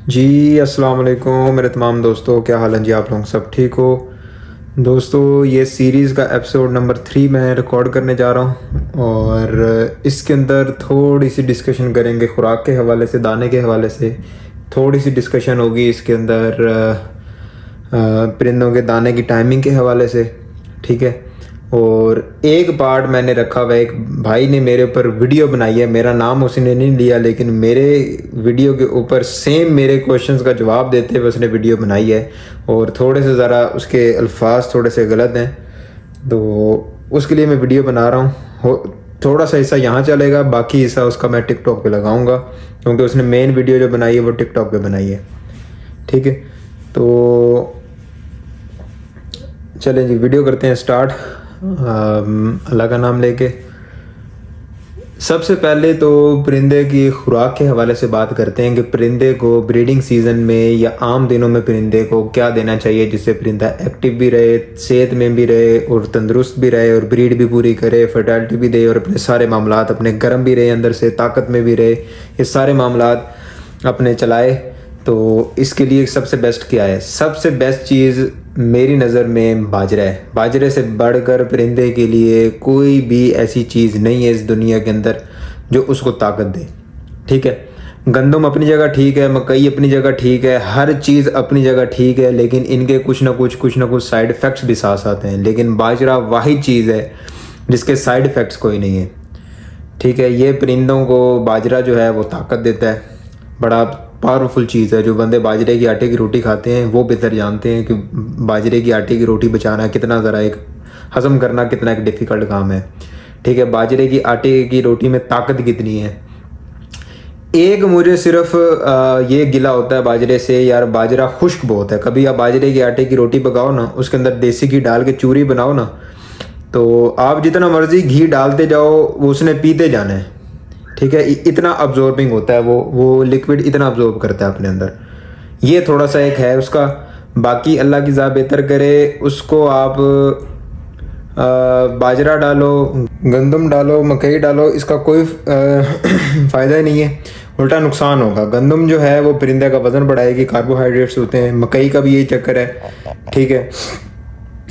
जी, अस्सलाम वालेकुम मेरे तमाम दोस्तों, क्या हाल है जी? आप लोग सब ठीक हो? दोस्तों, ये सीरीज़ का एपिसोड नंबर 3 मैं रिकॉर्ड करने जा रहा हूँ और इसके अंदर थोड़ी सी डिस्कशन करेंगे खुराक के हवाले से, दाने के हवाले से। थोड़ी सी डिस्कशन होगी इसके अंदर परिंदों के दाने की टाइमिंग के हवाले से, ठीक है। और एक पार्ट मैंने रखा हुआ है, एक भाई ने मेरे ऊपर वीडियो बनाई है, मेरा नाम उसने नहीं लिया लेकिन मेरे वीडियो के ऊपर सेम मेरे क्वेश्चंस का जवाब देते हुए उसने वीडियो बनाई है और थोड़े से ज़रा उसके अल्फाज थोड़े से गलत हैं, तो उसके लिए मैं वीडियो बना रहा हूँ। थोड़ा सा हिस्सा यहाँ चलेगा, बाकी हिस्सा उसका मैं टिकटॉक पे लगाऊंगा क्योंकि उसने मेन वीडियो जो बनाई है वो टिकटॉक पे बनाई है, ठीक है। तो चलें जी, वीडियो करते हैं स्टार्ट अल्लाह का नाम लेके। सबसे पहले तो परिंदे की खुराक के हवाले से बात करते हैं कि परिंदे को ब्रीडिंग सीज़न में या आम दिनों में परिंदे को क्या देना चाहिए जिससे परिंदा एक्टिव भी रहे, सेहत में भी रहे और तंदुरुस्त भी रहे और ब्रीड भी पूरी करे, फर्टिलिटी भी दे और अपने सारे मामलात अपने गर्म भी रहे, अंदर से ताकत में भी रहे, ये सारे मामलात अपने चलाए। तो इसके लिए सबसे बेस्ट क्या है? सबसे बेस्ट चीज़ मेरी नज़र में बाजरा है। बाजरे से बढ़कर परिंदे के लिए कोई भी ऐसी चीज़ नहीं है इस दुनिया के अंदर जो उसको ताकत दे, ठीक है। गंदम अपनी जगह ठीक है, मकई अपनी जगह ठीक है, हर चीज़ अपनी जगह ठीक है, लेकिन इनके कुछ ना कुछ साइड इफ़ेक्ट्स भी साथ आते हैं। लेकिन बाजरा वाहिद चीज़ है जिसके साइड इफ़ेक्ट्स कोई नहीं है, ठीक है। ये परिंदों को बाजरा जो है वो ताकत देता है, बड़ा पावरफुल चीज़ है। जो बंदे बाजरे की आटे की रोटी खाते हैं वो बेहतर जानते हैं कि बाजरे की आटे की रोटी बचाना कितना ज़रा एक हज़म करना कितना एक डिफ़िकल्ट काम है, ठीक है। बाजरे की आटे की रोटी में ताकत कितनी है। एक मुझे सिर्फ ये गिला होता है बाजरे से, यार बाजरा खुश्क बहुत है। कभी आप बाजरे की आटे की रोटी पकाओ ना, उसके अंदर देसी घी डाल के चूरी बनाओ ना, तो आप जितना मर्ज़ी घी डालते जाओ वो उसने पीते जाना है, ठीक है। इतना अब्जॉर्बिंग होता है वो लिक्विड इतना अब्जॉर्ब करता है अपने अंदर। ये थोड़ा सा एक है उसका। बाकी अल्लाह की ज़ात बेहतर करे, उसको आप बाजरा डालो, गंदम डालो, मकई डालो, इसका कोई फ़ायदा ही नहीं है, उल्टा नुकसान होगा। गंदम जो है वो परिंदे का वज़न बढ़ाएगी, कार्बोहाइड्रेट्स होते हैं, मकई का भी यही चक्कर है, ठीक है।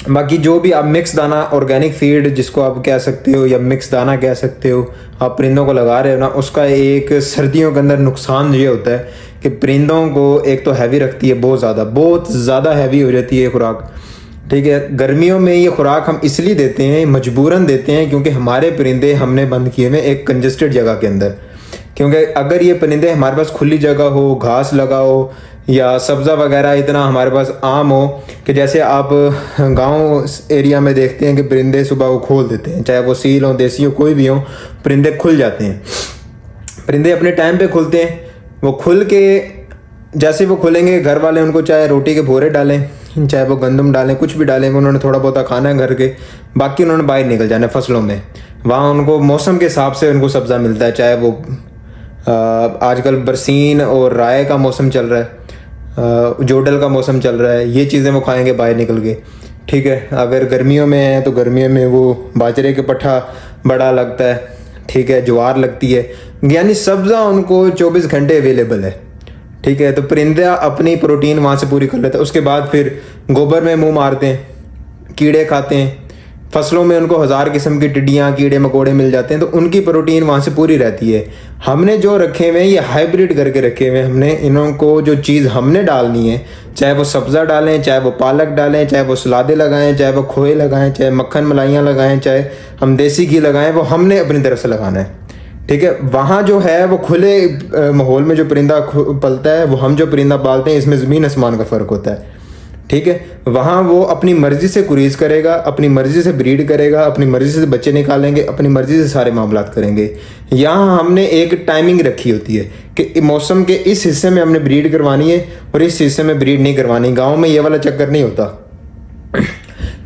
बाकी जो भी आप मिक्स दाना ऑर्गेनिक फीड जिसको आप कह सकते हो या मिक्स दाना कह सकते हो, आप परिंदों को लगा रहे हो ना, उसका एक सर्दियों के अंदर नुकसान ये होता है कि परिंदों को एक तो हैवी रखती है, बहुत ज़्यादा हैवी हो जाती है खुराक, ठीक है। गर्मियों में ये खुराक हम इसलिए देते हैं, मजबूरन देते हैं, क्योंकि हमारे परिंदे हमने बंद किए हुए एक कंजेस्टेड जगह के अंदर। क्योंकि अगर ये परिंदे हमारे पास खुली जगह हो, घास लगा हो या सब्ज़ा वगैरह इतना हमारे पास आम हो कि जैसे आप गांव एरिया में देखते हैं कि परिंदे सुबह वो खोल देते हैं, चाहे वो सील हो, देसी हो, कोई भी हो, परिंदे खुल जाते हैं। परिंदे अपने टाइम पे खुलते हैं, वो खुल के जैसे वो खुलेंगे घर वाले उनको चाहे रोटी के भोरे डालें, चाहे वो गंदम डालें, कुछ भी डालें, उन्होंने थोड़ा बहुत खाना है घर के, बाकी उन्होंने बाहर निकल जाना है फसलों में। वहाँ उनको मौसम के हिसाब से उनको सब्ज़ा मिलता है, चाहे वो आजकल बरसीन और राय का मौसम चल रहा है, जोडल का मौसम चल रहा है, ये चीज़ें वो खाएंगे बाहर निकल के, ठीक है। अगर गर्मियों में है तो गर्मियों में वो बाजरे के पट्ठा बड़ा लगता है, ठीक है, ज्वार लगती है, यानी सब्ज़ा उनको 24 घंटे अवेलेबल है, ठीक है। तो परिंदा अपनी प्रोटीन वहाँ से पूरी कर लेता है। उसके बाद फिर गोबर में मुंह मारते हैं, कीड़े खाते हैं, फसलों में उनको 1000 किस्म की टिड्डियाँ कीड़े मकोड़े मिल जाते हैं, तो उनकी प्रोटीन वहाँ से पूरी रहती है। हमने जो रखे हुए हैं ये हाइब्रिड करके रखे हुए हैं हमने, इन्हों को जो चीज़ हमने डालनी है, चाहे वो सब्ज़ा डालें, चाहे वो पालक डालें, चाहे वो सलादे लगाएं, चाहे वो खोए लगाएं, चाहे मक्खन मलाइयाँ लगाएं, चाहे हम देसी घी लगाएं, वो हमने अपनी तरफ से लगाना है, ठीक है। वहाँ जो है वो खुले माहौल में जो परिंदा पलता है, वो हम जो परिंदा पालते हैं, इसमें ज़मीन आसमान का फ़र्क होता है, ठीक है। वहाँ वो अपनी मर्ज़ी से कुरीज करेगा, अपनी मर्ज़ी से ब्रीड करेगा, अपनी मर्ज़ी से बच्चे निकालेंगे, अपनी मर्ज़ी से सारे मामलात करेंगे। यहाँ हमने एक टाइमिंग रखी होती है कि मौसम के इस हिस्से में हमने ब्रीड करवानी है और इस हिस्से में ब्रीड नहीं करवानी। गाँव में ये वाला चक्कर नहीं होता।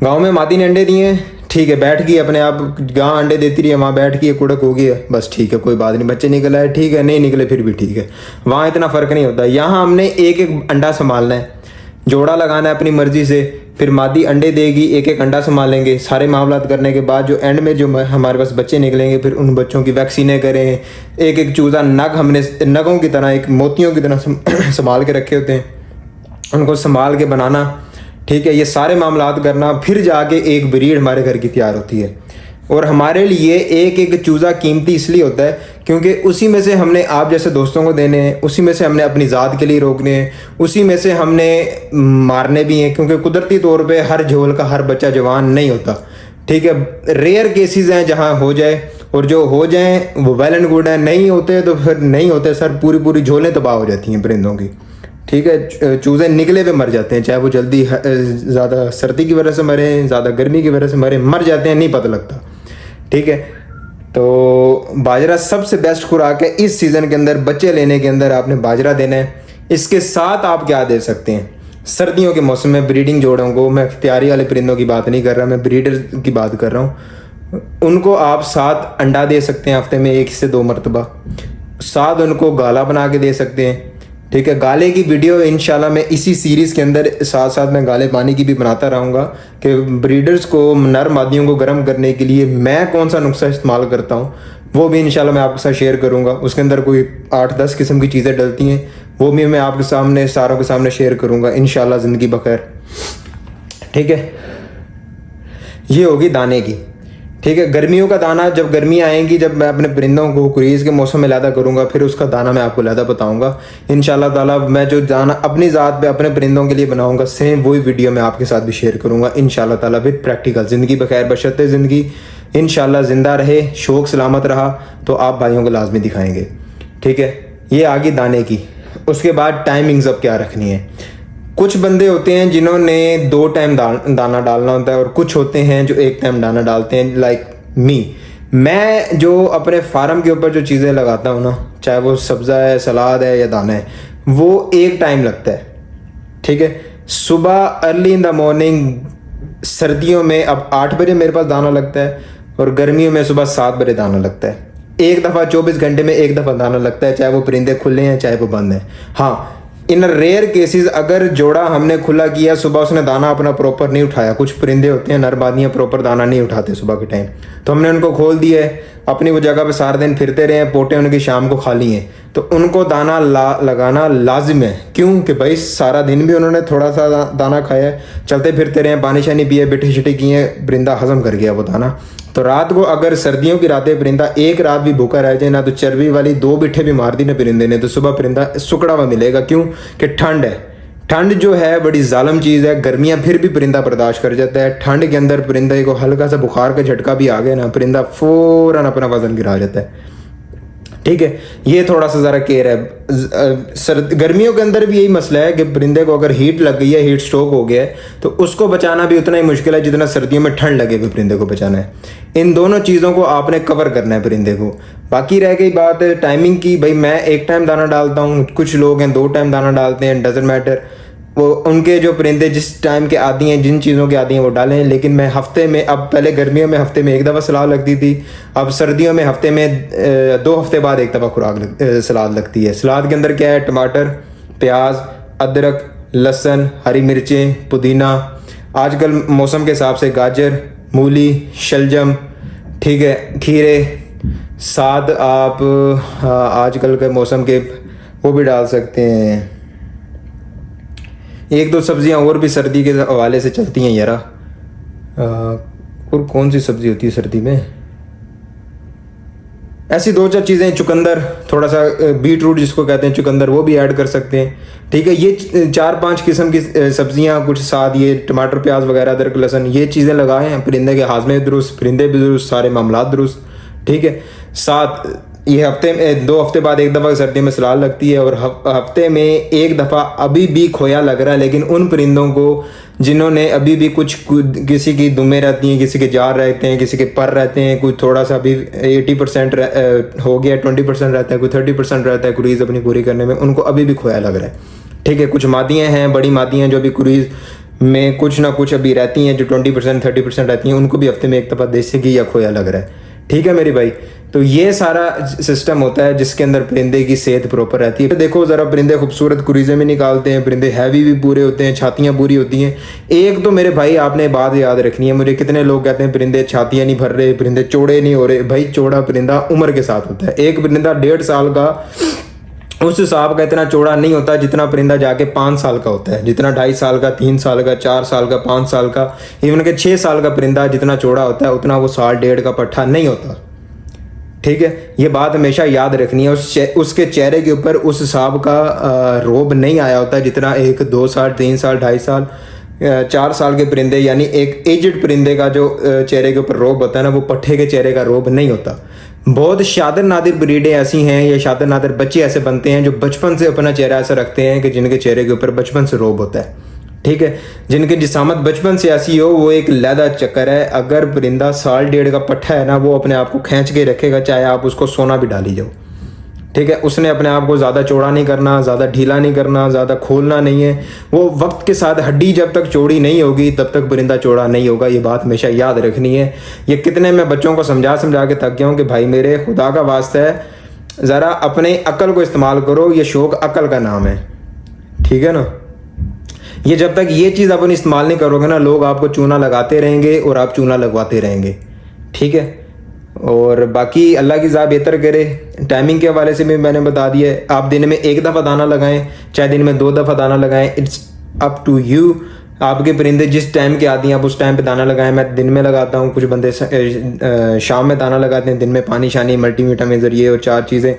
गाँव में मादी ने अंडे दिए, ठीक है, बैठ गई अपने आप, गाँ अंडे देती रही है, वहाँ बैठ गई, कुड़क हो गया, बस ठीक है, कोई बात नहीं, बच्चे निकल आए, ठीक है, नहीं निकले फिर भी ठीक है। वहाँ इतना फ़र्क नहीं होता। यहाँ हमने एक एक अंडा संभालना है, जोड़ा लगाना है अपनी मर्जी से, फिर मादी अंडे देगी, एक एक अंडा संभालेंगे, सारे मामलात करने के बाद जो एंड में जो हमारे पास बच्चे निकलेंगे, फिर उन बच्चों की वैक्सीनें करें। एक एक चूज़ा नग हमने नगों की तरह, एक मोतियों की तरह संभाल के रखे होते हैं, उनको संभाल के बनाना, ठीक है। ये सारे मामलात करना, फिर जाके एक ब्रीड हमारे घर की तैयार होती है। और हमारे लिए एक एक चूज़ा कीमती इसलिए होता है क्योंकि उसी में से हमने आप जैसे दोस्तों को देने हैं, उसी में से हमने अपनी ज़ात के लिए रोकने हैं, उसी में से हमने मारने भी हैं, क्योंकि कुदरती तौर पे हर झोल का हर बच्चा जवान नहीं होता, ठीक है। रेयर केसेस हैं जहाँ हो जाए, और जो हो जाए वो वेल एंड गुड है, नहीं होते तो फिर नहीं होते सर, पूरी पूरी झोलें तबाह हो जाती हैं परिंदों की, ठीक है। चूज़े निकले हुए मर जाते हैं, चाहे वो जल्दी ज़्यादा सर्दी की वजह से मरे, ज़्यादा गर्मी की वजह से मरे, मर जाते हैं, नहीं पता लगता, ठीक है। तो बाजरा सबसे बेस्ट खुराक है इस सीज़न के अंदर, बच्चे लेने के अंदर आपने बाजरा देना है। इसके साथ आप क्या दे सकते हैं, सर्दियों के मौसम में ब्रीडिंग जोड़ों को, मैं इख्तियारी वाले परिंदों की बात नहीं कर रहा, मैं ब्रीडर की बात कर रहा हूँ, उनको आप 7 अंडा दे सकते हैं हफ्ते में 1 से 2 मरतबा, 7 उनको गाला बना के दे सकते हैं, ठीक है। गाले की वीडियो इंशाल्लाह मैं इसी सीरीज़ के अंदर साथ साथ मैं गाले पानी की भी बनाता रहूँगा कि ब्रीडर्स को, नर मादियों को गर्म करने के लिए मैं कौन सा नुस्खा इस्तेमाल करता हूँ, वो भी इंशाल्लाह मैं आपके साथ शेयर करूँगा। उसके अंदर कोई 8-10 किस्म की चीज़ें डलती हैं, वो भी मैं आपके सामने, सारों के सामने शेयर करूँगा इंशाल्लाह, ज़िंदगी बखैर, ठीक है। ये होगी दाने की, ठीक है। गर्मियों का दाना, जब गर्मी आएंगी, जब मैं अपने परिंदों को कुरीज़ के मौसम में लैदा करूंगा, फिर उसका दाना मैं आपको लैदा बताऊंगा इंशाल्लाह ताला। मैं जो दाना अपनी ज़ात पे अपने परिंदों के लिए बनाऊंगा, सेम वही वीडियो मैं आपके साथ भी शेयर करूंगा इंशाल्लाह ताला, विद प्रैक्टिकल। ज़िंदगी बखैर, बशर्ते ज़िंदगी इंशाल्लाह ज़िंदा रहे, शौक सलामत रहा, तो आप भाइयों को लाजमी दिखाएंगे, ठीक है। ये आगे दाने की। उसके बाद टाइमिंग्स अब क्या रखनी है। कुछ बंदे होते हैं जिन्होंने 2 टाइम दाना डालना होता है, और कुछ होते हैं जो 1 टाइम दाना डालते हैं, लाइक मी। मैं जो अपने फार्म के ऊपर जो चीज़ें लगाता हूँ ना, चाहे वो सब्ज़ा है, सलाद है या दाना है, वो 1 टाइम लगता है, ठीक है। सुबह अर्ली इन द मॉर्निंग, सर्दियों में अब 8 बजे मेरे पास दाना लगता है, और गर्मियों में सुबह 7 बजे दाना लगता है। एक दफ़ा 24 घंटे में एक दफ़ा दाना लगता है, चाहे वो परिंदे खुले हैं चाहे वो बंद हैं। हाँ, इन रेयर केसेस अगर जोड़ा हमने खुला किया, सुबह उसने दाना अपना प्रॉपर नहीं उठाया, कुछ परिंदे होते हैं नर मादियाँ प्रॉपर दाना नहीं उठाते सुबह के टाइम, तो हमने उनको खोल दिया है, अपनी वो जगह पे सारा दिन फिरते रहे, पोटे उनकी शाम को खाली हैं, तो उनको दाना लगाना लाजिम है। क्यों कि भाई सारा दिन भी उन्होंने थोड़ा सा दाना खाया है, चलते फिरते रहे, पानी शानी पिए, बिठे शिटे किए, परिंदा हजम कर गया वो दाना। तो रात को अगर सर्दियों की रातें परिंदा एक रात भी भूखा रह जाए ना, तो चर्बी वाली 2 बिठे भी मार दी ना परिंदे ने, तो सुबह परिंदा सुकड़ा हुआ मिलेगा। क्यों कि ठंड है, ठंड जो है बड़ी जालिम चीज़ है। गर्मियाँ फिर भी परिंदा बर्दाश्त कर जाता है, ठंड के अंदर परिंदे को हल्का सा बुखार का झटका भी आ गया ना, परिंदा फ़ौरन अपना वजन गिरा जाता है, ठीक है। ये थोड़ा सा ज़रा केयर है। गर्मियों के अंदर भी यही मसला है कि परिंदे को अगर हीट लग गई है, हीट स्ट्रोक हो गया है, तो उसको बचाना भी उतना ही मुश्किल है जितना सर्दियों में ठंड लगे हुए परिंदे को बचाना है। इन दोनों चीज़ों को आपने कवर करना है परिंदे को। बाकी रह गई बात टाइमिंग की, भाई मैं 1 टाइम दाना डालता हूँ, कुछ लोग हैं 2 टाइम दाना डालते हैं, डजेंट मैटर। वो उनके जो परिंदे जिस टाइम के आदी हैं, जिन चीज़ों के आदी हैं वो डालें। लेकिन मैं हफ्ते में, अब पहले गर्मियों में हफ्ते में 1 दफ़ा सलाद लगती थी, अब सर्दियों में हफ्ते में 2 हफ्ते बाद 1 दफ़ा खुराक सलाद लगती है। सलाद के अंदर क्या है, टमाटर, प्याज, अदरक, लहसुन, हरी मिर्चें, पुदीना, आजकल मौसम के हिसाब से गाजर, मूली, शलजम, ठीक है, खीरे, साथ आप आजकल के मौसम के वो भी डाल सकते हैं। 1-2 सब्जियां और भी सर्दी के हवाले से चलती हैं यारा। और कौन सी सब्जी होती है सर्दी में, ऐसी 2-4 चीज़ें, चुकंदर, थोड़ा सा बीट रूट जिसको कहते हैं चुकंदर, वो भी ऐड कर सकते हैं, ठीक है। ये 4-5 किस्म की सब्जियां, कुछ साथ ये टमाटर, प्याज वगैरह, अदरक, लहसुन, ये चीज़ें लगाएं, परिंदे के हाजमे भी दुरुस्त, परिंदे भी दुरुस्त, सारे मामलात दुरुस्त, ठीक है। साथ ये हफ्ते में 2 हफ्ते बाद 1 दफ़ा सर्दी में सलाद लगती है, और हफ्ते में 1 दफ़ा अभी भी खोया लग रहा है, लेकिन उन परिंदों को जिन्होंने अभी भी कुछ, किसी की दुमें रहती हैं, किसी के जार रहते हैं, किसी के पर रहते हैं, कोई थोड़ा सा अभी 80% हो गया, 20% रहता है, कोई 30% रहता है कुरीज़ अपनी पूरी करने में, उनको अभी भी खोया लग रहा है, ठीक है। कुछ मादियाँ हैं, बड़ी मादियाँ जो अभी कुरीज़ में कुछ ना कुछ अभी रहती हैं, जो 20% 30% रहती हैं, उनको भी हफ्ते में 1 दफ़ा देसी घी या खोया लग रहा है, ठीक है मेरी भाई। तो ये सारा सिस्टम होता है जिसके अंदर परिंदे की सेहत प्रॉपर रहती है। देखो ज़रा, परिंदे खूबसूरत कुरीज़े में निकालते हैं, परिंदे हैवी भी पूरे होते हैं, छातियाँ पूरी होती हैं। एक तो मेरे भाई आपने बात याद रखनी है, मुझे कितने लोग कहते हैं परिंदे छातियाँ नहीं भर रहे, परिंदे चौड़े नहीं हो रहे। भाई चौड़ा परिंदा उम्र के साथ होता है। एक परिंदा 1.5 साल का उस हिसाब का इतना चौड़ा नहीं होता जितना परिंदा जाके 5 साल का होता है, जितना 2.5 साल का, 3 साल का, 4 साल का, 5 साल का, इवन के 6 साल का परिंदा जितना चौड़ा होता है उतना वो 1.5 साल का पट्ठा नहीं होता। ठीक है, ये बात हमेशा याद रखनी है। उसके चेहरे के ऊपर उस हिसाब का रोब नहीं आया होता जितना 1, 2 साल, 3 साल, 2.5 साल, 4 साल के परिंदे यानी एक एजड परिंदे का जो चेहरे के ऊपर रोब होता है ना, वो पट्ठे के चेहरे का रोब नहीं होता। बहुत शातिर नादिर ब्रीडें ऐसी हैं या शातिर नादिर बच्चे ऐसे बनते हैं जो बचपन से अपना चेहरा ऐसा रखते हैं कि जिनके चेहरे के ऊपर बचपन से रोब होता है। ठीक है, जिनकी जिसामत बचपन से ऐसी हो, वो एक लैदा चक्कर है। अगर परिंदा 1.5 साल का पट्ठा है ना, वो अपने आप को खींच के रखेगा, चाहे आप उसको सोना भी डाली जाओ। ठीक है, उसने अपने आप को ज़्यादा चौड़ा नहीं करना, ज़्यादा ढीला नहीं करना, ज़्यादा खोलना नहीं है। वो वक्त के साथ हड्डी जब तक चौड़ी नहीं होगी तब तक परिंदा चौड़ा नहीं होगा। ये बात हमेशा याद रखनी है। ये कितने मैं बच्चों को समझा के थक गया हूँ कि भाई मेरे खुदा का वास्ता है, ज़रा अपने अक्ल को इस्तेमाल करो। ये शौक अक्ल का नाम है। ठीक है ना, ये जब तक ये चीज़ अपन इस्तेमाल नहीं करोगे ना, लोग आपको चूना लगाते रहेंगे और आप चूना लगवाते रहेंगे। ठीक है, और बाकी अल्लाह की ज़ा बेहतर करे। टाइमिंग के हवाले से भी मैंने बता दिया है। आप दिन में 1 दफ़ा दाना लगाएं, चाहे दिन में 2 दफ़ा दाना लगाएं, इट्स अप टू यू। आपके परिंदे जिस टाइम के आती हैं आप उस टाइम पे दाना लगाएं। मैं दिन में लगाता हूँ, कुछ बंदे शाम में दाना लगाते हैं, दिन में पानी शानी मल्टीविटामिन ये और 4 चीज़ें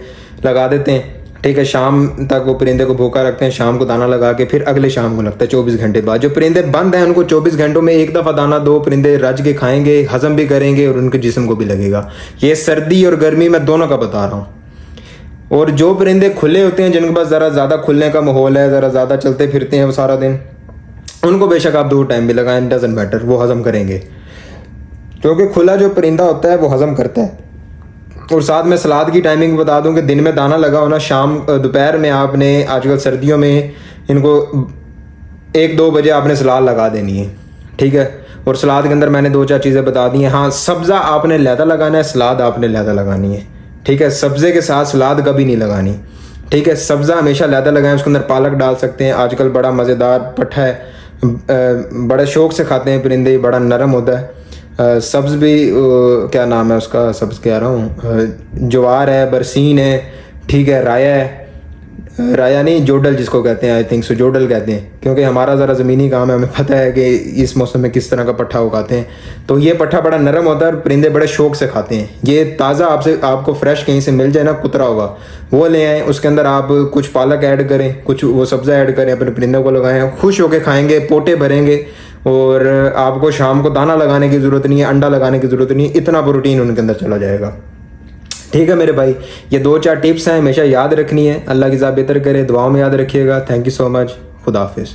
लगा देते हैं। ठीक है, शाम तक वो परिंदे को भूखा रखते हैं, शाम को दाना लगा के फिर अगले शाम को लगता है 24 घंटे बाद। जो परिंदे बंद हैं उनको 24 घंटों में 1 दफ़ा दाना दो, परिंदे रज के खाएंगे, हजम भी करेंगे और उनके जिस्म को भी लगेगा। ये सर्दी और गर्मी में दोनों का बता रहा हूँ। और जो परिंदे खुले होते हैं, जिनके पास ज़रा ज़्यादा खुलने का माहौल है, ज़रा ज़्यादा चलते फिरते हैं वो सारा दिन, उनको बेशक आप 2 टाइम भी लगाएं, डजंट मैटर, वो हजम करेंगे। क्योंकि खुला जो परिंदा होता है वो हजम करता है। और साथ में सलाद की टाइमिंग बता दूं कि दिन में दाना लगा होना, शाम दोपहर में आपने, आजकल सर्दियों में इनको 1-2 बजे आपने सलाद लगा देनी है। ठीक है, और सलाद के अंदर मैंने 2-4 चीज़ें बता दी हैं। हाँ, सब्ज़ा आपने लहदा लगाना है, सलाद आपने लहदा लगानी है। ठीक है, सब्ज़े के साथ सलाद कभी नहीं लगानी। ठीक है, सब्ज़ा हमेशा लहदा लगाएं, उसके अंदर पालक डाल सकते हैं। आजकल बड़ा मज़ेदार पट्ठा है, बड़े शौक़ से खाते हैं परिंदे, बड़ा नरम होता है। सब्ज़ भी क्या नाम है उसका, सब्ज़ कह रहा हूँ, ज्वार है, बरसीन है, ठीक है, राया है, राया नहीं जोडल जिसको कहते हैं, आई थिंक सो जोडल कहते हैं। क्योंकि हमारा ज़रा ज़मीनी काम है, हमें पता है कि इस मौसम में किस तरह का पट्ठा उगाते हैं। तो ये पट्ठा बड़ा नरम होता है और परिंदे बड़े शौक़ से खाते हैं। ये ताज़ा आपको फ्रेश कहीं से मिल जाए ना, कुतरा होगा, वो ले आएँ, उसके अंदर आप कुछ पालक ऐड करें, कुछ वो सब्ज़ा ऐड करें, अपने परिंदों को लगाएं, खुश होकर खाएँगे, पोटे भरेंगे। और आपको शाम को दाना लगाने की ज़रूरत नहीं है, अंडा लगाने की ज़रूरत नहीं है, इतना प्रोटीन उनके अंदर चला जाएगा। ठीक है मेरे भाई, ये 2-4 टिप्स हैं, हमेशा याद रखनी है। अल्लाह की ज़ात बेहतर करे, दुआओं में याद रखिएगा। थैंक यू सो मच, खुदा हाफिज़।